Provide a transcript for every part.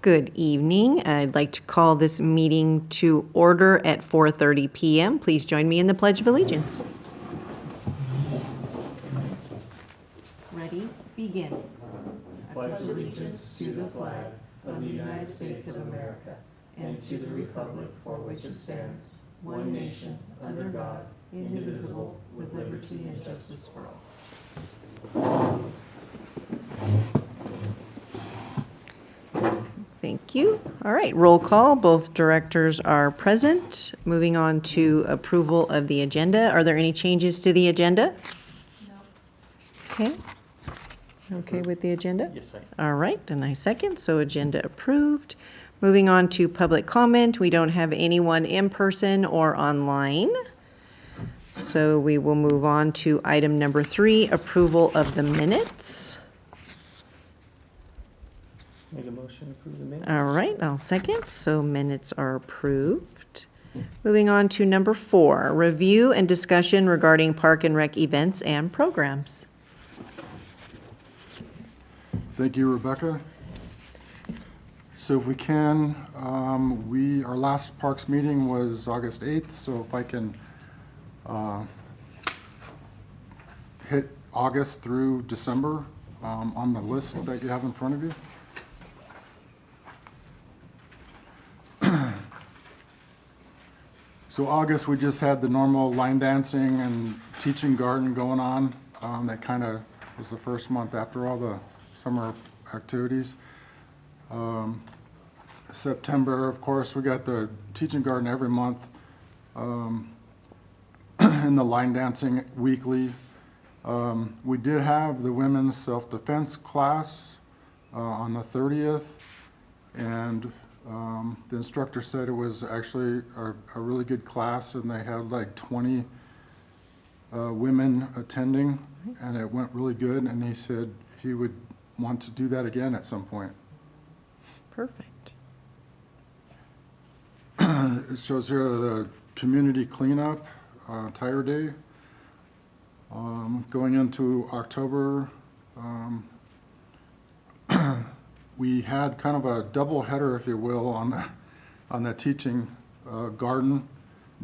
Good evening. I'd like to call this meeting to order at 4:30 p.m. Please join me in the Pledge of Allegiance. Ready? Begin. I pledge allegiance to the flag of the United States of America and to the republic for which it stands, one nation, under God, indivisible, with liberty and justice for all. Thank you. All right, roll call. Both directors are present. Moving on to approval of the agenda. Are there any changes to the agenda? No. Okay. Okay with the agenda? Yes, sir. All right, and I second, so agenda approved. Moving on to public comment. We don't have anyone in person or online. So we will move on to item number 3, approval of the minutes. Make a motion to approve the minutes. All right, I'll second. So minutes are approved. Moving on to number 4, review and discussion regarding Park and Rec events and programs. Thank you, Rebecca. So if we can, our last Parks meeting was August 8th, so if I can hit August through December on the list that you have in front of you. So August, we just had the normal line dancing and teaching garden going on. That kind of was the first month after all the summer activities. September, of course, we got the teaching garden every month, and the line dancing weekly. We did have the women's self-defense class on the 30th, and the instructor said it was actually a really good class, and they had like 20 women attending, and it went really good, and he said he would want to do that again at some point. Perfect. It shows here the community cleanup, tire day. Going into October, we had kind of a double header, if you will, on the teaching garden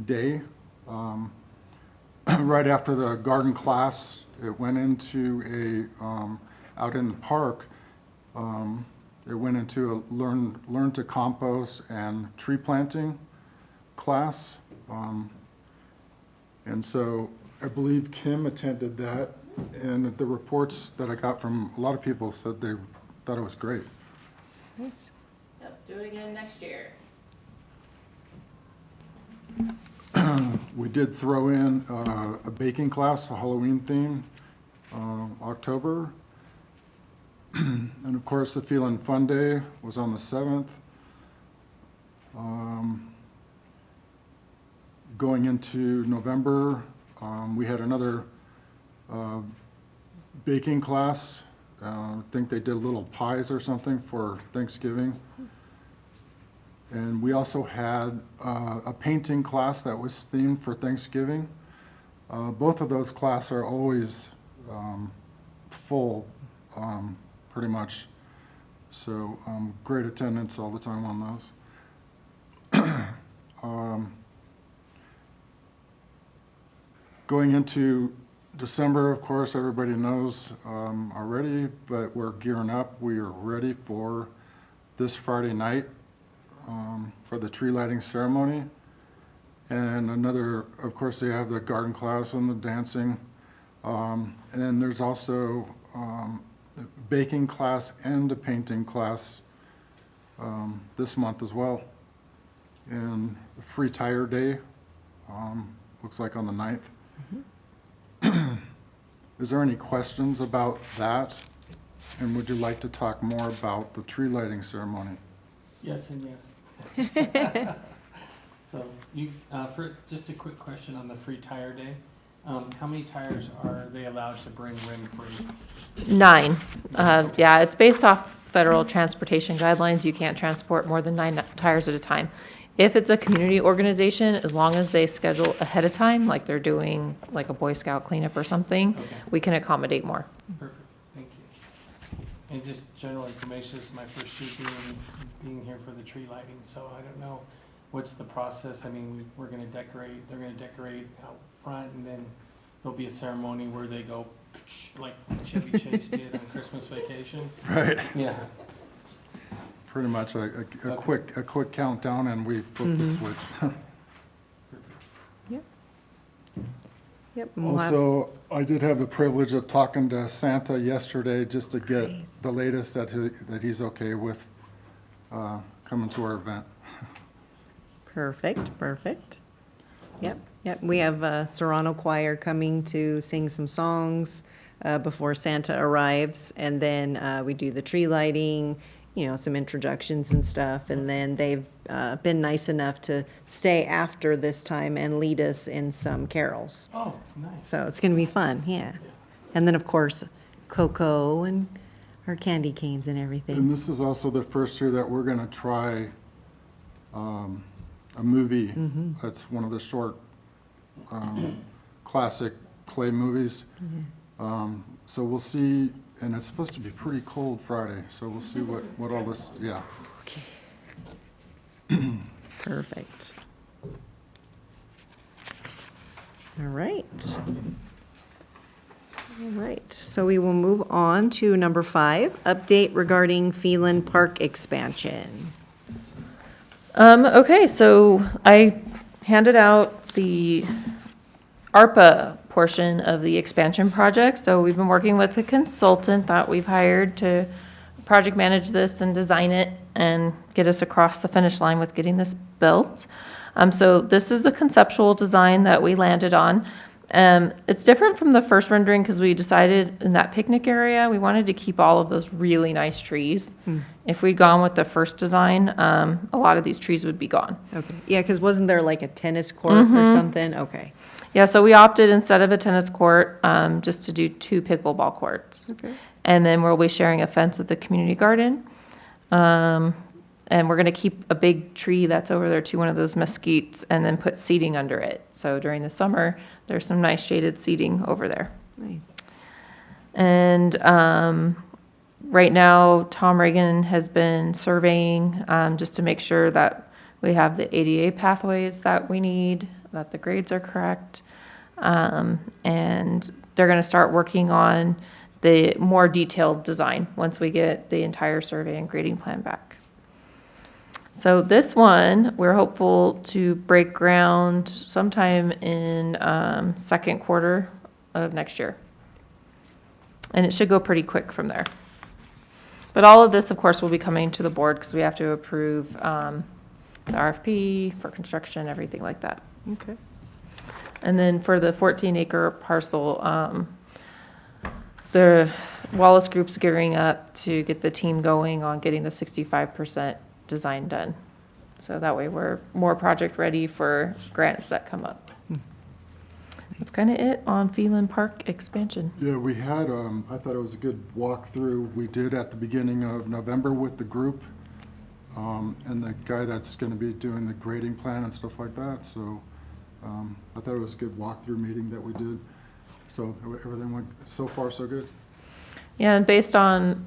day. Right after the garden class, it went into out in the park. It went into a learn to compost and tree planting class. And so I believe Kim attended that, and the reports that I got from a lot of people said they thought it was great. Nice. Yep, do it again next year. We did throw in a baking class, a Halloween theme, October. And of course, the Phelan Fun Day was on the 7th. Going into November, we had another baking class. I think they did little pies or something for Thanksgiving. And we also had a painting class that was themed for Thanksgiving. Both of those classes are always full, pretty much. So great attendance all the time on those. Going into December, of course, everybody knows already, but we're gearing up. We are ready for this Friday night for the tree lighting ceremony. And another, of course, they have the garden class and the dancing. And then there's also a baking class and a painting class this month as well. And the free tire day, looks like on the 9th. Is there any questions about that? And would you like to talk more about the tree lighting ceremony? Yes and yes. So for just a quick question on the free tire day, how many tires are they allowed to bring rim-free? 9. Yeah, it's based off federal transportation guidelines. You can't transport more than 9 tires at a time. If it's a community organization, as long as they schedule ahead of time, like they're doing like a Boy Scout cleanup or something, Okay. we can accommodate more. Perfect, thank you. And just general information, this is my first year being here for the tree lighting, so I don't know what's the process. I mean, we're gonna decorate, they're gonna decorate out front, and then there'll be a ceremony where they go, like Chevy Chase did on Christmas Vacation. Right. Yeah. Pretty much a quick countdown and we flip the switch. Yep. And we'll have- Also, I did have the privilege of talking to Santa yesterday just to get Nice. the latest that he's okay with coming to our event. Perfect. Yep. We have Serrano Choir coming to sing some songs before Santa arrives, and then we do the tree lighting, some introductions and stuff, and then they've been nice enough to stay after this time and lead us in some carols. Oh, nice. So it's going to be fun, yeah. And then, of course, cocoa and our candy canes and everything. And this is also the first year that we're gonna try a movie. That's one of the short classic clay movies. So we'll see, and it's supposed to be pretty cold Friday, so we'll see what all this, yeah. Perfect. All right. So we will move on to number 5, update regarding Phelan Park expansion. Okay, so I handed out the ARPA portion of the expansion project. So we've been working with a consultant that we've hired to project manage this and design it and get us across the finish line with getting this built. So this is the conceptual design that we landed on. It's different from the first rendering because we decided in that picnic area, we wanted to keep all of those really nice trees. If we'd gone with the first design, a lot of these trees would be gone. Okay. Yeah, because wasn't there like a tennis court or something? Okay. Yeah, so we opted instead of a tennis court, just to do 2 pickleball courts. Okay. And then we'll be sharing a fence with the community garden. And we're gonna keep a big tree that's over there to one of those mesquites and then put seating under it. So during the summer, there's some nice shaded seating over there. Nice. And right now, Tom Reagan has been surveying just to make sure that we have the ADA pathways that we need, that the grades are correct. And they're going to start working on the more detailed design once we get the entire survey and grading plan back. So this one, we're hopeful to break ground sometime in second quarter of next year. And it should go pretty quick from there. But all of this, of course, will be coming to the board because we have to approve the RFP for construction, everything like that. Okay. And then for the 14-acre parcel, the Wallace Group's gearing up to get the team going on getting the 65% design done. So that way we're more project ready for grants that come up. That's kind of it on Phelan Park expansion. Yeah, we had, I thought it was a good walkthrough we did at the beginning of November with the group. And the guy that's gonna be doing the grading plan and stuff like that, so I thought it was a good walkthrough meeting that we did. So everything went, so far so good. Yeah, and based on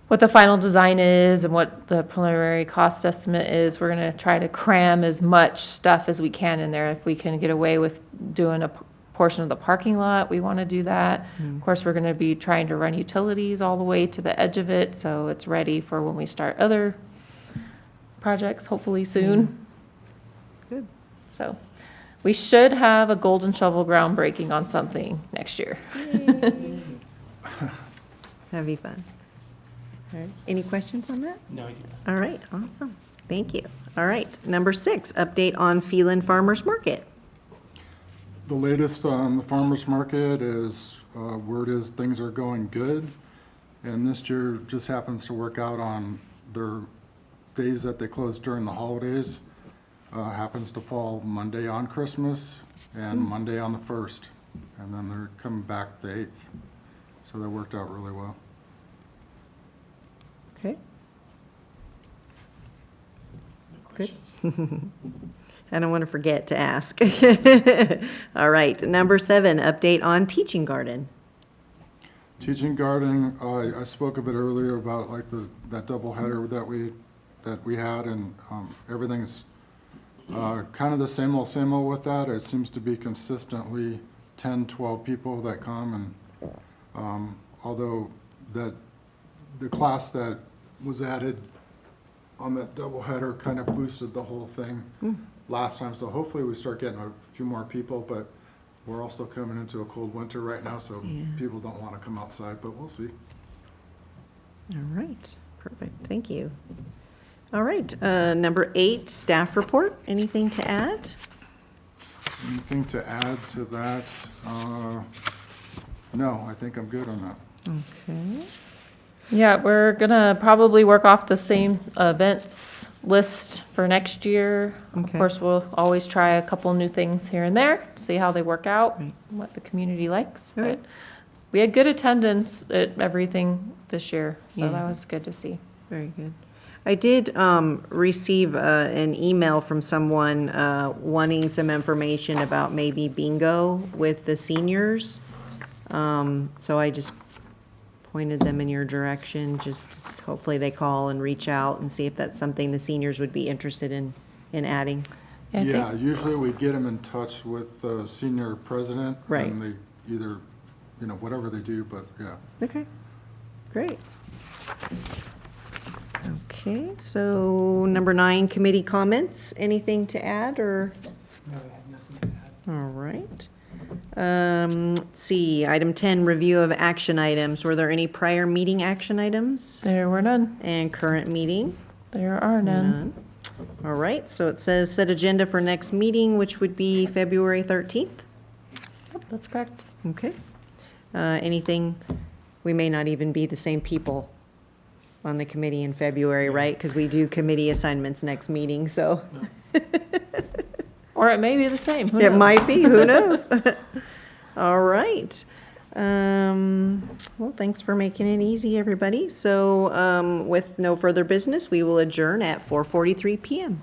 what the final design is and what the preliminary cost estimate is, we're going to try to cram as much stuff as we can in there. If we can get away with doing a portion of the parking lot, we want to do that. Of course, we're going to be trying to run utilities all the way to the edge of it, so it's ready for when we start other projects, hopefully soon. Good. So we should have a golden shovel groundbreaking on something next year. That'd be fun. All right. Any questions on that? No, you All right, awesome. Thank you. All right, number 6, update on Phelan Farmers Market. The latest on the farmer's market is, word is things are going good. And this year just happens to work out on their days that they close during the holidays. Happens to fall Monday on Christmas and Monday on the 1st. And then they're coming back the 8th. So that worked out really well. Okay. Good. I don't want to forget to ask. All right, number 7, update on Teaching Garden. Teaching gardening, I spoke a bit earlier about like that doubleheader that we had, and everything's kind of the same old with that. It seems to be consistently 10, 12 people that come, and although the class that was added on that doubleheader kind of boosted the whole thing last time, so hopefully we start getting a few more people, but we're also coming into a cold winter right now, so people don't want to come outside, but we'll see. All right, perfect, thank you. All right, number 8, staff report. Anything to add? Anything to add to that? No, I think I'm good on that. Okay. Yeah, we're gonna probably work off the same events list for next year. Of Okay. course, we'll always try a couple new things here and there, see how they work out, Right. what the community likes. All right. But we had good attendance at everything this year, so Yeah. that was good to see. Very good. I did receive an email from someone wanting some information about maybe bingo with the seniors. So I just pointed them in your direction, just hopefully they call and reach out and see if that's something the seniors would be interested in adding. I think- Yeah, usually we get them in touch with the senior president. Right. And they either, whatever they do, but yeah. Okay, great. Okay, so number 9, committee comments. Anything to add or? No, I have nothing to add. All right. Let's see, item 10, review of action items. Were there any prior meeting action items? There were none. And current meeting? There are none. All right, so it says set agenda for next meeting, which would be February 13th. Yep, that's correct. Okay. Anything, we may not even be the same people on the committee in February, right? Because we do committee assignments next meeting, so. Or it may be the same. Who It knows? might be, who knows? All right. Well, thanks for making it easy, everybody. So with no further business, we will adjourn at 4:43 PM.